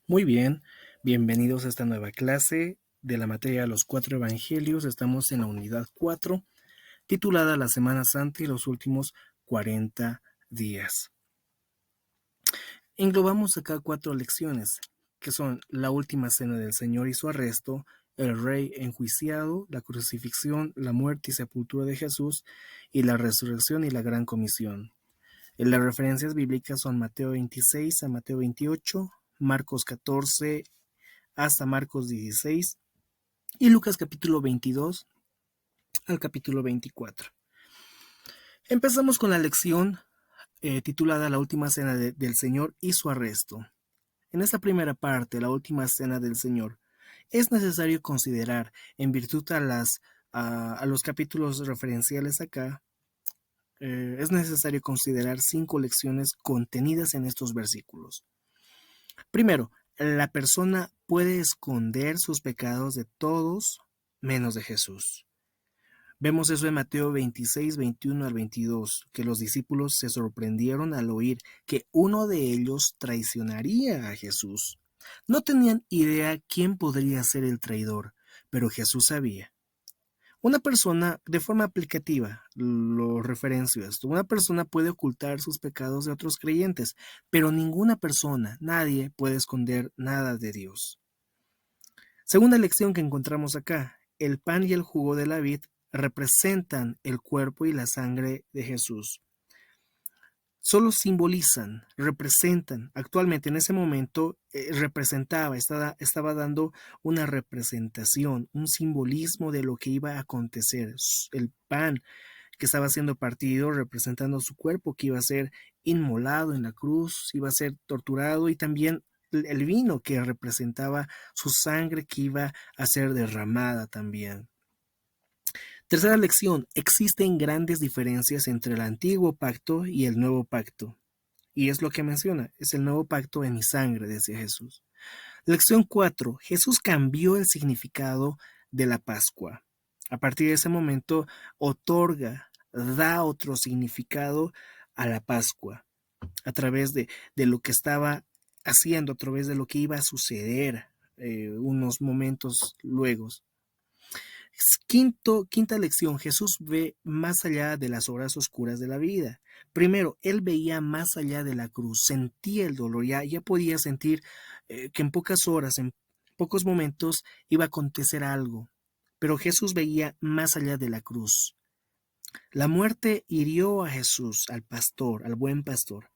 Muy bien, bienvenidos a esta nueva clase de la materia de los cuatro evangelios. Estamos en la unidad 4, titulada La Semana Santa y los últimos 40 días. Englobamos acá 4 lecciones, que son la última cena del Señor y su arresto, el rey enjuiciado, la crucifixión, la muerte y sepultura de Jesús, y la resurrección y la gran comisión. Las referencias bíblicas son Mateo 26 a Mateo 28, Marcos 14 hasta Marcos 16 y Lucas capítulo 22 al capítulo 24. Empezamos con la lección titulada La última cena del Señor y su arresto. En esta primera parte, la última cena del Señor, es necesario considerar, en virtud a los capítulos referenciales acá, es necesario considerar 5 lecciones contenidas en estos versículos. Primero, la persona puede esconder sus pecados de todos menos de Jesús. Vemos eso en Mateo 26, 21 al 22, que los discípulos se sorprendieron al oír que uno de ellos traicionaría a Jesús. No tenían idea quién podría ser el traidor, pero Jesús sabía. Una persona, de forma aplicativa, lo referencio a esto, una persona puede ocultar sus pecados de otros creyentes, pero ninguna persona, nadie puede esconder nada de Dios. Segunda lección que encontramos acá, el pan y el jugo de la vid representan el cuerpo y la sangre de Jesús. Solo simbolizan, representan. Actualmente en ese momento estaba dando una representación, un simbolismo de lo que iba a acontecer. El pan que estaba siendo partido representando su cuerpo que iba a ser inmolado en la cruz, iba a ser torturado, y también el vino que representaba su sangre que iba a ser derramada también. Tercera lección, existen grandes diferencias entre el antiguo pacto y el nuevo pacto. Y es lo que menciona, es el nuevo pacto en mi sangre, decía Jesús. Lección 4, Jesús cambió el significado de la Pascua. A partir de ese momento, da otro significado a la Pascua, a través de lo que estaba haciendo, a través de lo que iba a suceder unos momentos luego. Quinta lección, Jesús ve más allá de las horas oscuras de la vida. Primero, él veía más allá de la cruz, sentía el dolor, ya podía sentir que en pocas horas, en pocos momentos, iba a acontecer algo. Pero Jesús veía más allá de la cruz. La muerte hirió a Jesús, al pastor, al buen pastor,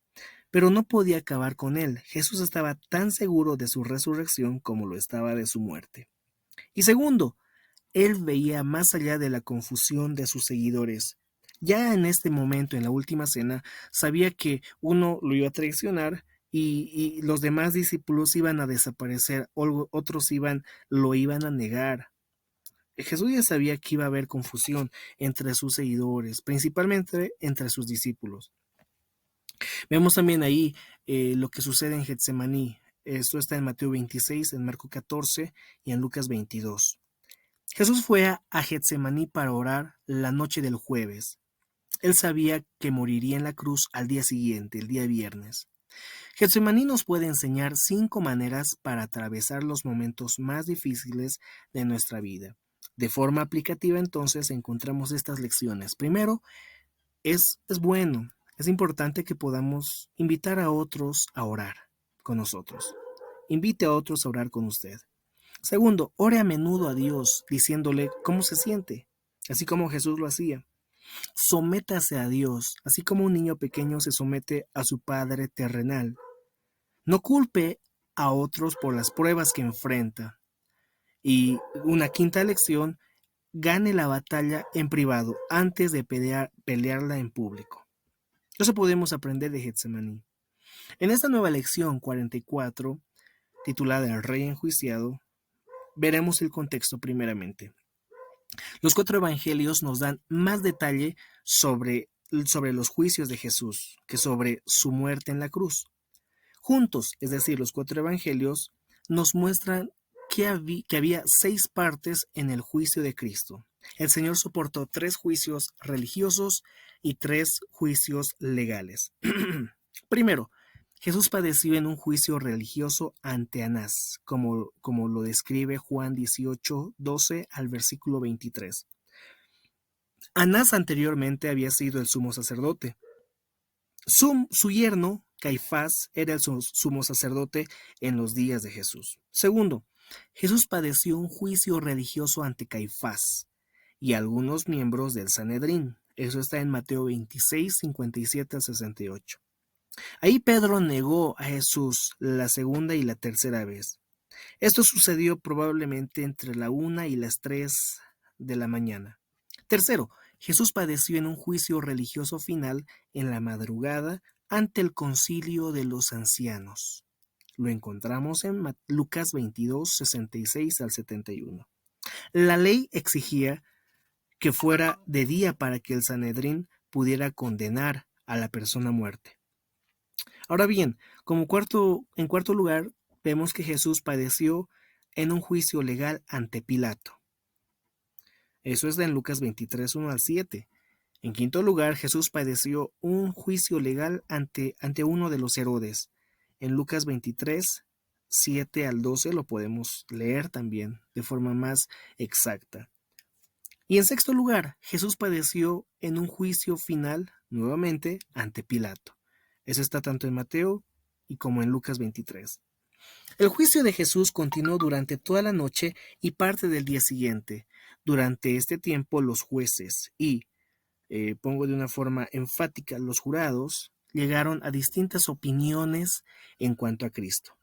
pero no podía acabar con él. Jesús estaba tan seguro de su resurrección como lo estaba de su muerte. Y segundo, él veía más allá de la confusión de sus seguidores. Ya en este momento, en la última cena, sabía que uno lo iba a traicionar y los demás discípulos iban a desaparecer, otros lo iban a negar. Jesús ya sabía que iba a haber confusión entre sus seguidores, principalmente entre sus discípulos. Vemos también ahí lo que sucede en Getsemaní. Esto está en Mateo 26, en Marcos 14 y en Lucas 22. Jesús fue a Getsemaní para orar la noche del jueves. Él sabía que moriría en la cruz al día siguiente, el día viernes. Getsemaní nos puede enseñar 5 maneras para atravesar los momentos más difíciles de nuestra vida. De forma aplicativa, entonces, encontramos estas lecciones. Primero, es bueno, es importante que podamos invitar a otros a orar con nosotros. Invite a otros a orar con usted. Segundo, ore a menudo a Dios, diciéndole cómo se siente, así como Jesús lo hacía. Sométase a Dios, así como un niño pequeño se somete a su padre terrenal. No culpe a otros por las pruebas que enfrenta. Y una quinta lección, gane la batalla en privado antes de pelearla en público. Eso podemos aprender de Getsemaní. En esta nueva lección 44, titulada El Rey Enjuiciado, veremos el contexto primeramente. Los 4 evangelios nos dan más detalle sobre los juicios de Jesús que sobre su muerte en la cruz. Juntos, es decir, los 4 evangelios, nos muestran que había 6 partes en el juicio de Cristo. El Señor soportó 3 juicios religiosos y 3 juicios legales. Primero, Jesús padeció en un juicio religioso ante Anás, como lo describe Juan 18, 12 al versículo 23. Anás anteriormente había sido el sumo sacerdote. Su yerno, Caifás, era el sumo sacerdote en los días de Jesús. Segundo, Jesús padeció un juicio religioso ante Caifás y algunos miembros del Sanedrín. Eso está en Mateo 26, 57 a 68. Ahí Pedro negó a Jesús la segunda y la tercera vez. Esto sucedió probablemente entre la 1 y las 3 de la mañana. Tercero, Jesús padeció en un juicio religioso final en la madrugada ante el concilio de los ancianos. Lo encontramos en Lucas 22, 66 al 71. La ley exigía que fuera de día para que el Sanedrín pudiera condenar a la persona a muerte. Ahora bien, en cuarto lugar, vemos que Jesús padeció en un juicio legal ante Pilato. Eso es en Lucas 23, 1 al 7. En quinto lugar, Jesús padeció un juicio legal ante uno de los Herodes. En Lucas 23, 7 al 12 lo podemos leer también de forma más exacta. Y en sexto lugar, Jesús padeció en un juicio final, nuevamente, ante Pilato. Eso está tanto en Mateo y como en Lucas 23. El juicio de Jesús continuó durante toda la noche y parte del día siguiente. Durante este tiempo los jueces y, pongo de una forma enfática, los jurados llegaron a distintas opiniones en cuanto a Cristo.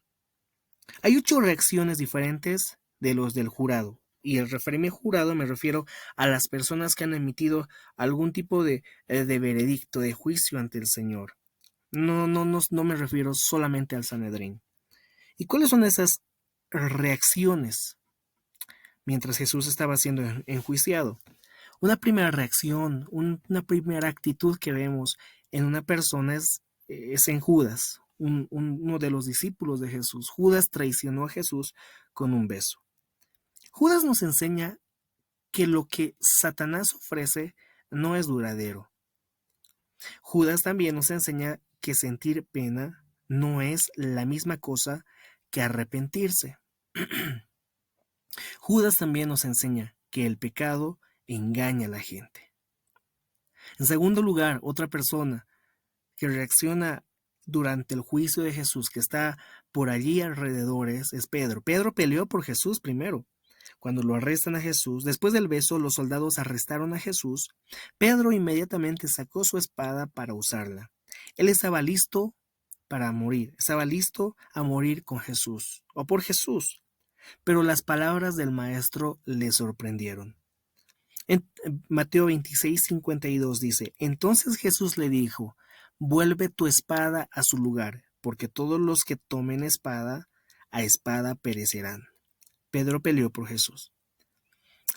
Hay 8 reacciones diferentes de los del jurado. Y al referirme jurado me refiero a las personas que han emitido algún tipo de veredicto, de juicio ante el Señor. No me refiero solamente al Sanedrín. ¿Y cuáles son esas reacciones mientras Jesús estaba siendo enjuiciado? Una primera reacción, una primera actitud que vemos en una persona es en Judas, uno de los discípulos de Jesús. Judas traicionó a Jesús con un beso. Judas nos enseña que lo que Satanás ofrece no es duradero. Judas también nos enseña que sentir pena no es la misma cosa que arrepentirse. Judas también nos enseña que el pecado engaña a la gente. En segundo lugar, otra persona que reacciona durante el juicio de Jesús, que está por allí alrededor, es Pedro. Pedro peleó por Jesús primero. Cuando lo arrestan a Jesús, después del beso, los soldados arrestaron a Jesús. Pedro inmediatamente sacó su espada para usarla. Él estaba listo para morir, estaba listo a morir con Jesús o por Jesús. Pero las palabras del maestro le sorprendieron. En Mateo 26, 52 dice: Entonces Jesús le dijo: Vuelve tu espada a su lugar, porque todos los que tomen espada, a espada perecerán. Pedro peleó por Jesús.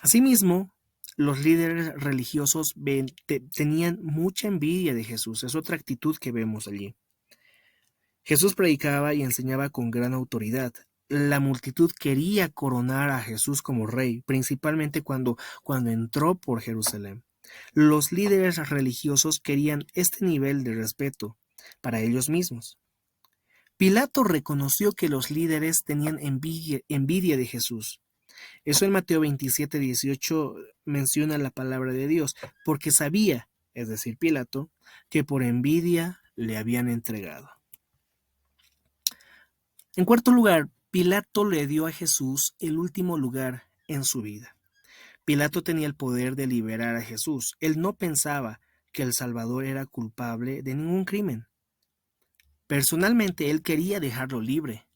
Asimismo, los líderes religiosos tenían mucha envidia de Jesús. Es otra actitud que vemos allí. Jesús predicaba y enseñaba con gran autoridad. La multitud quería coronar a Jesús como rey, principalmente cuando entró por Jerusalén. Los líderes religiosos querían este nivel de respeto para ellos mismos. Pilato reconoció que los líderes tenían envidia de Jesús. Eso en Mateo 27, 18 menciona la palabra de Dios, porque sabía, es decir, Pilato, que por envidia le habían entregado. En cuarto lugar, Pilato le dio a Jesús el último lugar en su vida. Pilato tenía el poder de liberar a Jesús. Él no pensaba que el Salvador era culpable de ningún crimen. Personalmente, él quería dejarlo libre,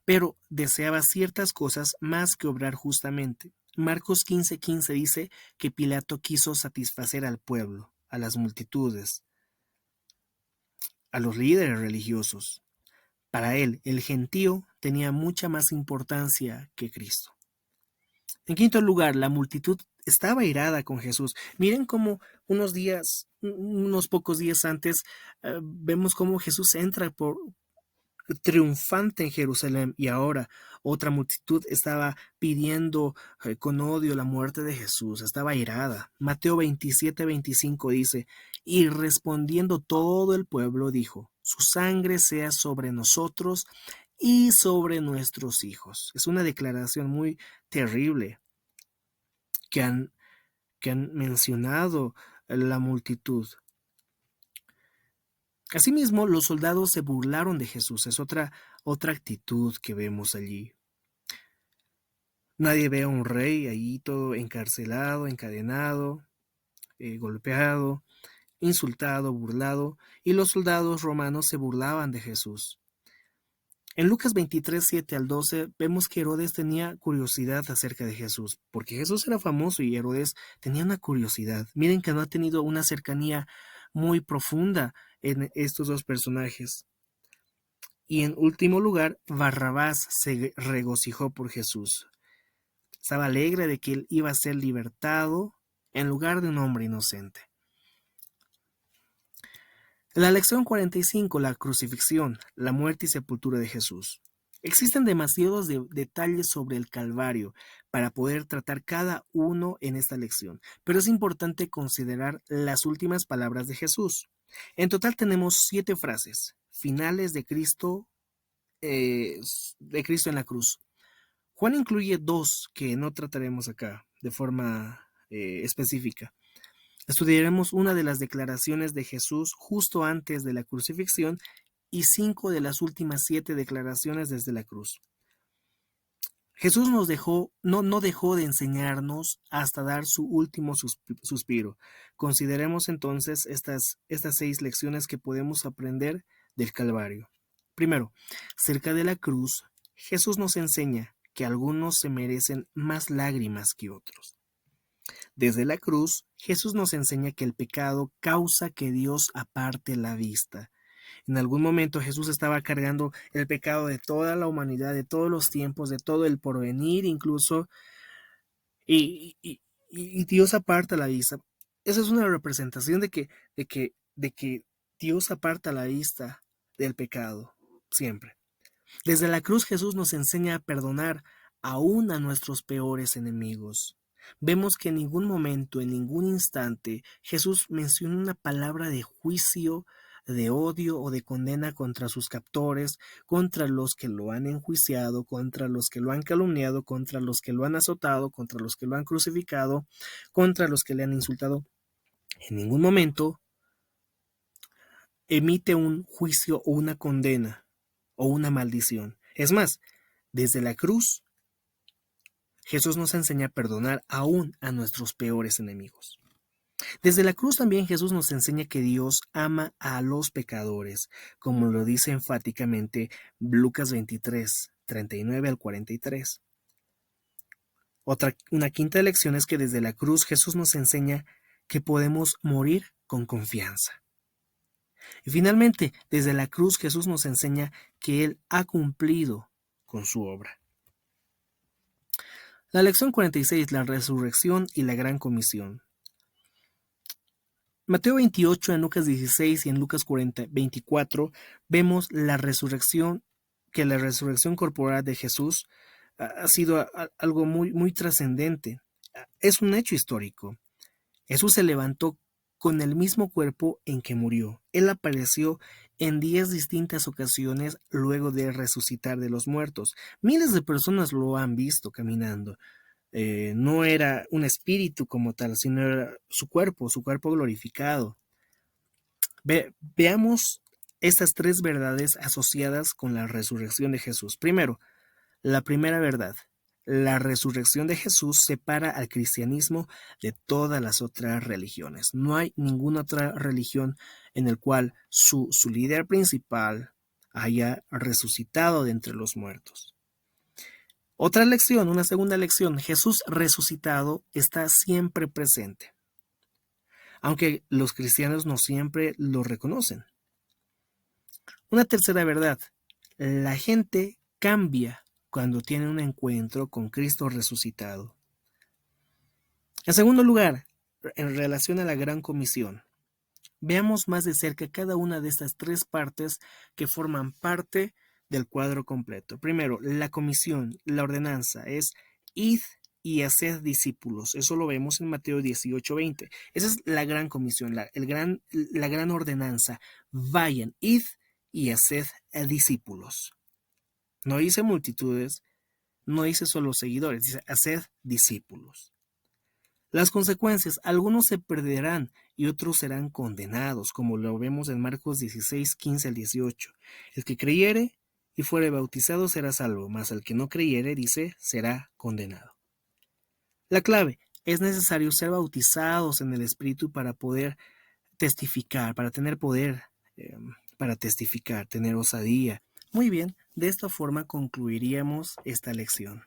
pero deseaba ciertas cosas más que obrar justamente. Marcos 15:15 dice que Pilato quiso satisfacer al pueblo, a las multitudes, a los líderes religiosos. Para él, el gentío tenía mucha más importancia que Cristo. En quinto lugar, la multitud estaba irada con Jesús. Miren cómo unos pocos días antes, vemos cómo Jesús entra triunfante en Jerusalén, y ahora otra multitud estaba pidiendo con odio la muerte de Jesús, estaba irada. Mateo 27:25 dice: Y respondiendo todo el pueblo dijo: su sangre sea sobre nosotros y sobre nuestros hijos. Es una declaración muy terrible que han mencionado la multitud. Asimismo, los soldados se burlaron de Jesús. Es otra actitud que vemos allí. Nadie ve a un rey allí todo encarcelado, encadenado, golpeado, insultado, burlado, y los soldados romanos se burlaban de Jesús. En Lucas 23, 7 al 12, vemos que Herodes tenía curiosidad acerca de Jesús, porque Jesús era famoso y Herodes tenía una curiosidad. Miren que no ha tenido una cercanía muy profunda en estos dos personajes. Y en último lugar, Barrabás se regocijó por Jesús. Estaba alegre de que él iba a ser libertado en lugar de un hombre inocente. La lección 45, la crucifixión, la muerte y sepultura de Jesús. Existen demasiados detalles sobre el Calvario para poder tratar cada uno en esta lección, pero es importante considerar las últimas palabras de Jesús. En total tenemos 7 frases finales de Cristo en la cruz. Juan incluye 2 que no trataremos acá de forma específica. Estudiaremos una de las declaraciones de Jesús justo antes de la crucifixión y 5 de las últimas 7 declaraciones desde la cruz. Jesús no dejó de enseñarnos hasta dar su último suspiro. Consideremos entonces estas 6 lecciones que podemos aprender del Calvario. Primero, cerca de la cruz, Jesús nos enseña que algunos se merecen más lágrimas que otros. Desde la cruz, Jesús nos enseña que el pecado causa que Dios aparte la vista. En algún momento Jesús estaba cargando el pecado de toda la humanidad, de todos los tiempos, de todo el porvenir incluso, y Dios aparta la vista. Esa es una representación de que Dios aparta la vista del pecado, siempre. Desde la cruz Jesús nos enseña a perdonar aún a nuestros peores enemigos. Vemos que en ningún momento, en ningún instante, Jesús menciona una palabra de juicio, de odio o de condena contra sus captores, contra los que lo han enjuiciado, contra los que lo han calumniado, contra los que lo han azotado, contra los que lo han crucificado, contra los que le han insultado. En ningún momento emite un juicio o una condena o una maldición. Es más, desde la cruz, Jesús nos enseña a perdonar aún a nuestros peores enemigos. Desde la cruz también Jesús nos enseña que Dios ama a los pecadores, como lo dice enfáticamente Lucas 23, 39 al 43. Una quinta lección es que desde la cruz Jesús nos enseña que podemos morir con confianza. Y finalmente, desde la cruz Jesús nos enseña que Él ha cumplido con su obra. La lección 46, la resurrección y la gran comisión. Mateo 28, en Lucas 16 y en Lucas 24 vemos la resurrección, que la resurrección corporal de Jesús ha sido algo muy, muy trascendente. Es un hecho histórico. Jesús se levantó con el mismo cuerpo en que murió. Él apareció en 10 distintas ocasiones luego de resucitar de los muertos. Miles de personas lo han visto caminando. No era un espíritu como tal, sino era su cuerpo glorificado. Veamos estas 3 verdades asociadas con la resurrección de Jesús. Primero, la primera verdad. La resurrección de Jesús separa al cristianismo de todas las otras religiones. No hay ninguna otra religión en la cual su líder principal haya resucitado de entre los muertos. Otra lección, una segunda lección, Jesús resucitado está siempre presente, aunque los cristianos no siempre lo reconocen. Una tercera verdad, la gente cambia cuando tiene un encuentro con Cristo resucitado. En segundo lugar, en relación a la gran comisión, veamos más de cerca cada una de estas 3 partes que forman parte del cuadro completo. Primero, la comisión, la ordenanza es id y haced discípulos. Eso lo vemos en Mateo 18, 20. Esa es la gran comisión, la gran ordenanza. Vayan, id y haced discípulos. No dice multitudes, no dice solo seguidores, dice haced discípulos. Las consecuencias, algunos se perderán y otros serán condenados, como lo vemos en Marcos 16, 15 al 18. El que creyere y fuere bautizado será salvo, mas el que no creyere, dice, será condenado. La clave, es necesario ser bautizados en el Espíritu para poder testificar, para tener poder, para testificar, tener osadía. Muy bien, de esta forma concluiríamos esta lección.